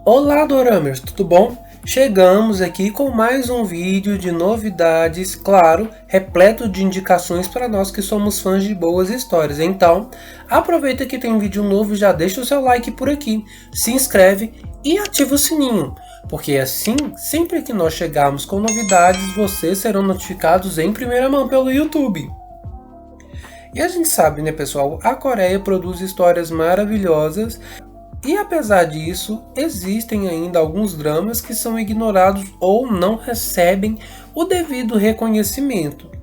Olá, Doramers, tudo bom? Chegamos aqui com mais um vídeo de novidades, claro, repleto de indicações para nós que somos fãs de boas histórias. Então, aproveita que tem vídeo novo e já deixa o seu like por aqui, se inscreve e ativa o sininho, porque assim, sempre que nós chegarmos com novidades, vocês serão notificados em primeira mão pelo YouTube. E a gente sabe, né, pessoal, a Coreia produz histórias maravilhosas. E apesar disso, existem ainda alguns dramas que são ignorados ou não recebem o devido reconhecimento.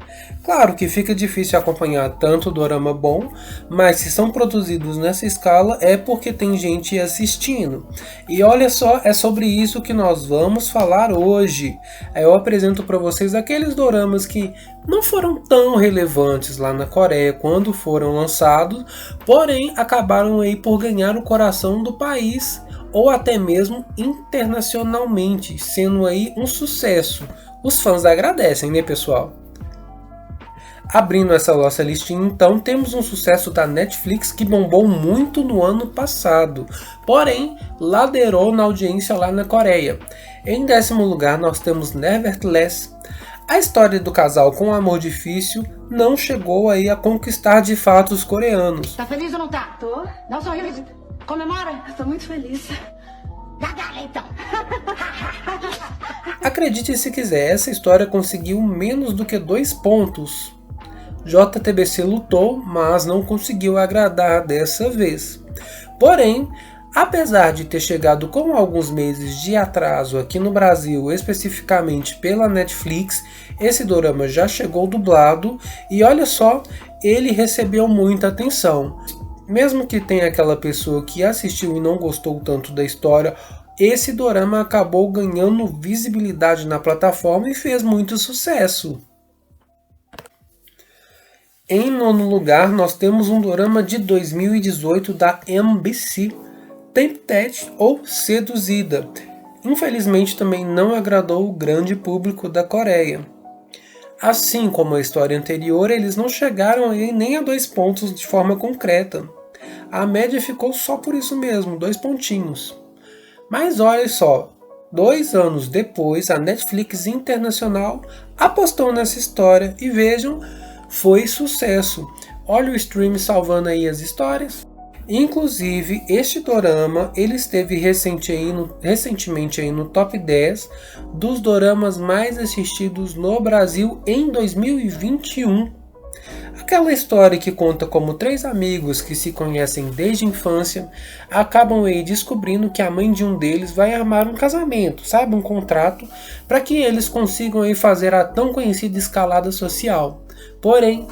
Claro que fica difícil acompanhar tanto dorama bom, mas se são produzidos nessa escala é porque tem gente assistindo. E olha só, é sobre isso que nós vamos falar hoje. Eu apresento para vocês aqueles doramas que não foram tão relevantes lá na Coreia quando foram lançados, porém acabaram aí por ganhar o coração do país ou até mesmo internacionalmente, sendo aí um sucesso. Os fãs agradecem, né, pessoal? Abrindo essa nossa listinha, então, temos um sucesso da Netflix que bombou muito no ano passado, porém ladeirou na audiência lá na Coreia. Em 10º lugar, nós temos Nevertheless. A história do casal com amor difícil não chegou aí a conquistar de fato os coreanos. Tá feliz ou não tá? Tô. Dá um sorriso. Comemora. Tô muito feliz. Gargalha então. Acredite se quiser, essa história conseguiu menos do que 2 pontos. JTBC lutou, mas não conseguiu agradar dessa vez. Porém, apesar de ter chegado com alguns meses de atraso aqui no Brasil, especificamente pela Netflix, esse dorama já chegou dublado e olha só, ele recebeu muita atenção. Mesmo que tenha aquela pessoa que assistiu e não gostou tanto da história, esse dorama acabou ganhando visibilidade na plataforma e fez muito sucesso. Em 9º lugar, nós temos um dorama de 2018 da MBC, Tempted ou Seduzida. Infelizmente também não agradou o grande público da Coreia. Assim como a história anterior, eles não chegaram aí nem a 2 pontos de forma concreta. A média ficou só por isso mesmo, 2 pontinhos. Mas olha só, 2 anos depois, a Netflix Internacional apostou nessa história e vejam, foi sucesso. Olha o stream salvando aí as histórias. Inclusive, este dorama ele esteve recentemente aí no top 10 dos doramas mais assistidos no Brasil em 2021. Aquela história que conta como 3 amigos que se conhecem desde a infância acabam aí descobrindo que a mãe de um deles vai armar um casamento, sabe, um contrato, para que eles consigam aí fazer a tão conhecida escalada social. Porém,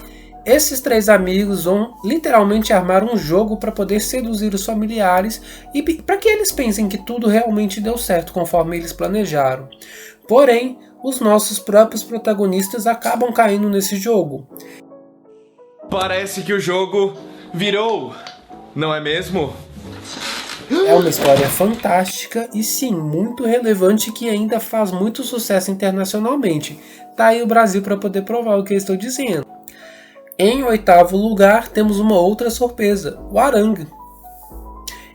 esses 3 amigos vão literalmente armar um jogo para poder seduzir os familiares e para que eles pensem que tudo realmente deu certo conforme eles planejaram. Porém, os nossos próprios protagonistas acabam caindo nesse jogo. Parece que o jogo virou, não é mesmo? É uma história fantástica e sim, muito relevante que ainda faz muito sucesso internacionalmente. Tá aí o Brasil para poder provar o que eu estou dizendo. Em 8º lugar, temos uma outra surpresa, Hwarang.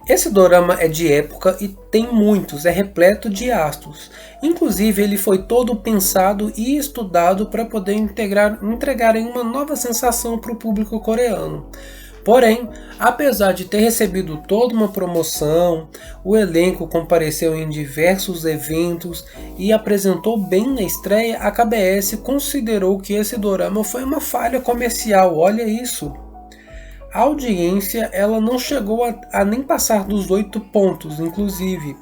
Esse dorama é de época e tem muitos, é repleto de astros. Inclusive, ele foi todo pensado e estudado para poder entregar uma nova sensação para o público coreano. Porém, apesar de ter recebido toda uma promoção, o elenco compareceu em diversos eventos e apresentou bem na estreia, a KBS considerou que esse dorama foi uma falha comercial, olha isso. A audiência ela não chegou a nem passar dos 8 pontos, inclusive.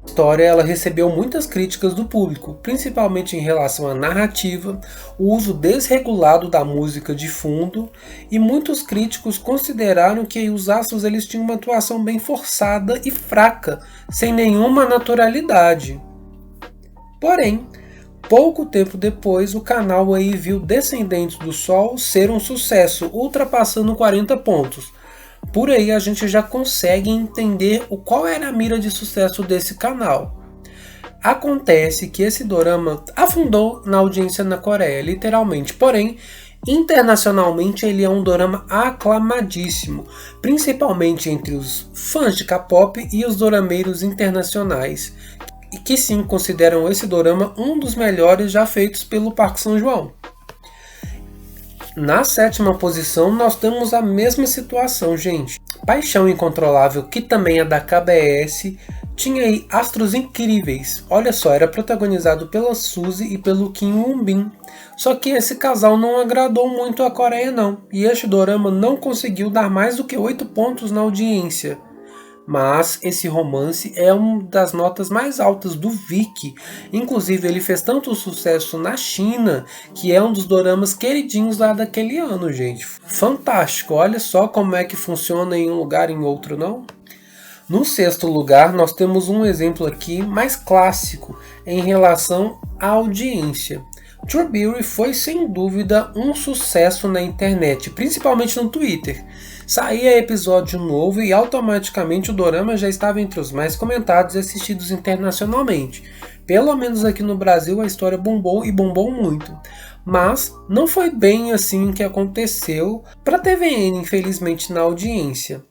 A história ela recebeu muitas críticas do público, principalmente em relação à narrativa, o uso desregulado da música de fundo, e muitos críticos consideraram que os astros eles tinham uma atuação bem forçada e fraca, sem nenhuma naturalidade. Porém, pouco tempo depois, o canal aí viu Descendentes do Sol ser um sucesso, ultrapassando 40 pontos. Por aí a gente já consegue entender qual era a mira de sucesso desse canal. Acontece que esse dorama afundou na audiência na Coreia, literalmente. Porém, Internacionalmente ele é um dorama aclamadíssimo, principalmente entre os fãs de K-pop e os dorameiros internacionais, e que sim consideram esse dorama um dos melhores já feitos pelo Park São-joon. Na sétima posição nós temos a mesma situação, gente. Paixão Incontrolável, que também é da KBS, tinha aí astros incríveis. Olha só, era protagonizado pela Suzy e pelo Kim Won-bin. Só que esse casal não agradou muito a Coreia não, e este dorama não conseguiu dar mais do que 8 pontos na audiência. Mas esse romance é uma das notas mais altas do Viki. Inclusive ele fez tanto sucesso na China, que é um dos doramas queridinhos lá daquele ano, gente. Fantástico, olha só como é que funciona em um lugar e em outro, não? No sexto lugar, nós temos um exemplo aqui mais clássico em relação à audiência. True Beauty foi sem dúvida um sucesso na internet, principalmente no Twitter. Saía episódio novo e automaticamente o dorama já estava entre os mais comentados e assistidos internacionalmente. Pelo menos aqui no Brasil a história bombou e bombou muito. Mas não foi bem assim que aconteceu para a TVN, infelizmente, na audiência.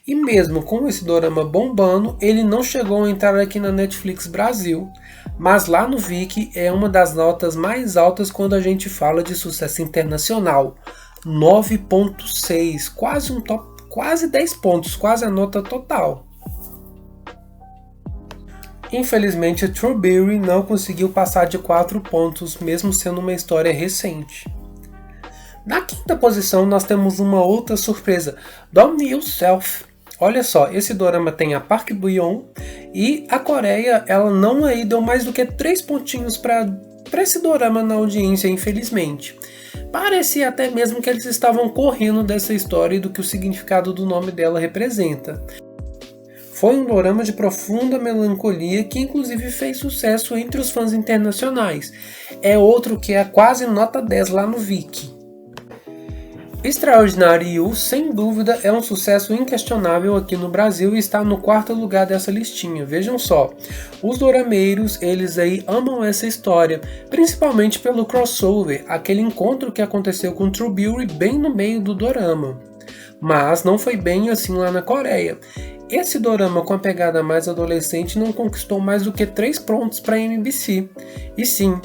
E mesmo com esse dorama bombando, ele não chegou a entrar aqui na Netflix Brasil. Mas lá no Viki é uma das notas mais altas quando a gente fala de sucesso internacional. 9.6, quase 10 pontos, quase a nota total. Infelizmente, True Beauty não conseguiu passar de 4 pontos, mesmo sendo uma história recente. Na quinta posição, nós temos uma outra surpresa, Dom Yourself. Olha só, esse dorama tem a Park Bo-yoon e a Coreia, ela não aí deu mais do que 3 pontinhos para esse dorama na audiência, infelizmente. Parecia até mesmo que eles estavam correndo dessa história e do que o significado do nome dela representa. Foi um dorama de profunda melancolia que inclusive fez sucesso entre os fãs internacionais. É outro que é quase nota 10 lá no Viki. Extraordinary You, sem dúvida, é um sucesso inquestionável aqui no Brasil e está no quarto lugar dessa listinha. Vejam só, os dorameiros, eles aí amam essa história, principalmente pelo crossover, aquele encontro que aconteceu com True Beauty bem no meio do dorama. Mas não foi bem assim lá na Coreia. Esse dorama com a pegada mais adolescente não conquistou mais do que 3 pontos para a MBC. E sim,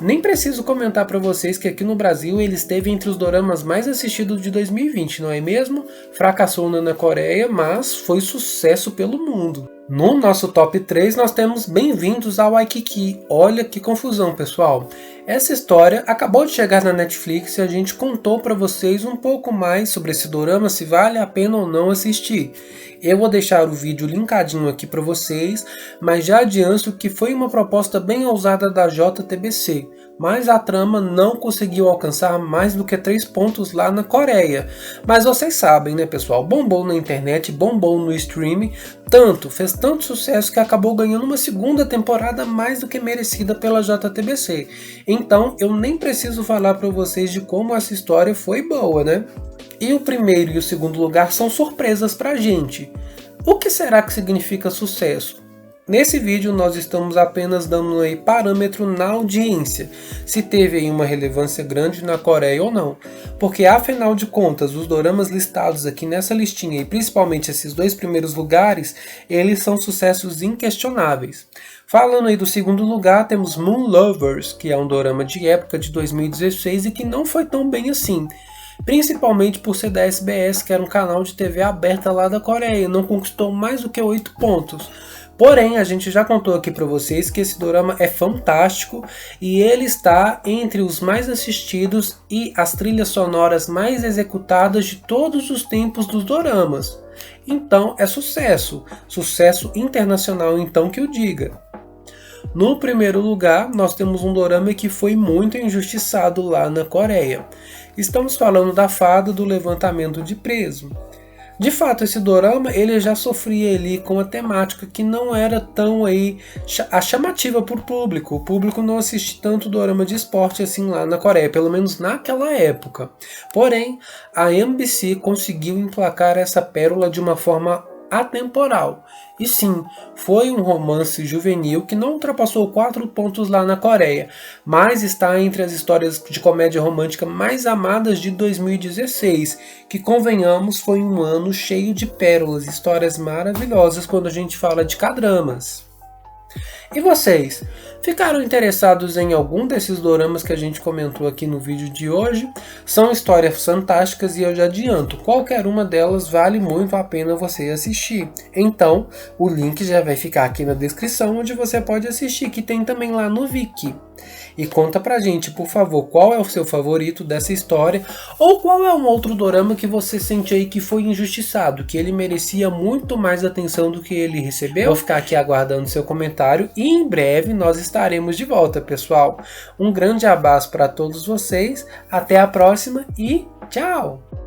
nem preciso comentar para vocês que aqui no Brasil ele esteve entre os doramas mais assistidos de 2020, não é mesmo? Fracassou na Coreia, mas foi sucesso pelo mundo. No nosso top 3 nós temos Bem-vindos ao Waikiki. Olha que confusão, pessoal. Essa história acabou de chegar na Netflix e a gente contou para vocês um pouco mais sobre esse dorama, se vale a pena ou não assistir. Eu vou deixar o vídeo linkadinho aqui para vocês, mas já adianto que foi uma proposta bem ousada da JTBC, mas a trama não conseguiu alcançar mais do que 3 pontos lá na Coreia. Mas vocês sabem, né, pessoal? Bombou na internet, bombou no streaming, fez tanto sucesso que acabou ganhando uma segunda temporada mais do que merecida pela JTBC. Então eu nem preciso falar para vocês de como essa história foi boa, né? E o primeiro e o segundo lugar são surpresas pra gente. O que será que significa sucesso? Nesse vídeo nós estamos apenas dando aí parâmetro na audiência, se teve aí uma relevância grande na Coreia ou não, porque afinal de contas os doramas listados aqui nessa listinha e principalmente esses 2 primeiros lugares, eles são sucessos inquestionáveis. Falando aí do segundo lugar, temos Moon Lovers, que é um dorama de época de 2016 e que não foi tão bem assim. Principalmente por ser da SBS, que era um canal de TV aberta lá da Coreia, não conquistou mais do que 8 pontos. Porém, a gente já contou aqui para vocês que esse dorama é fantástico e ele está entre os mais assistidos e as trilhas sonoras mais executadas de todos os tempos dos doramas. Então é sucesso internacional então que o diga. No primeiro lugar, nós temos um dorama que foi muito injustiçado lá na Coreia. Estamos falando da Fada do Levantamento de Preso. De fato, esse dorama ele já sofria ali com a temática que não era tão aí chamativa para o público. O público não assiste tanto dorama de esporte assim lá na Coreia, pelo menos naquela época. Porém, a MBC conseguiu emplacar essa pérola de uma forma atemporal. E sim, foi um romance juvenil que não ultrapassou 4 pontos lá na Coreia, mas está entre as histórias de comédia romântica mais amadas de 2016, que, convenhamos, foi um ano cheio de pérolas, histórias maravilhosas quando a gente fala de K-dramas. E vocês? Ficaram interessados em algum desses doramas que a gente comentou aqui no vídeo de hoje? São histórias fantásticas e eu já adianto, qualquer uma delas vale muito a pena você assistir. Então, o link já vai ficar aqui na descrição, onde você pode assistir, que tem também lá no Viki. E conta pra gente, por favor, qual é o seu favorito dessa história, ou qual é um outro dorama que você sente aí que foi injustiçado, que ele merecia muito mais atenção do que ele recebeu. Vou ficar aqui aguardando seu comentário e em breve nós estaremos de volta, pessoal. Um grande abraço para todos vocês, até a próxima e tchau!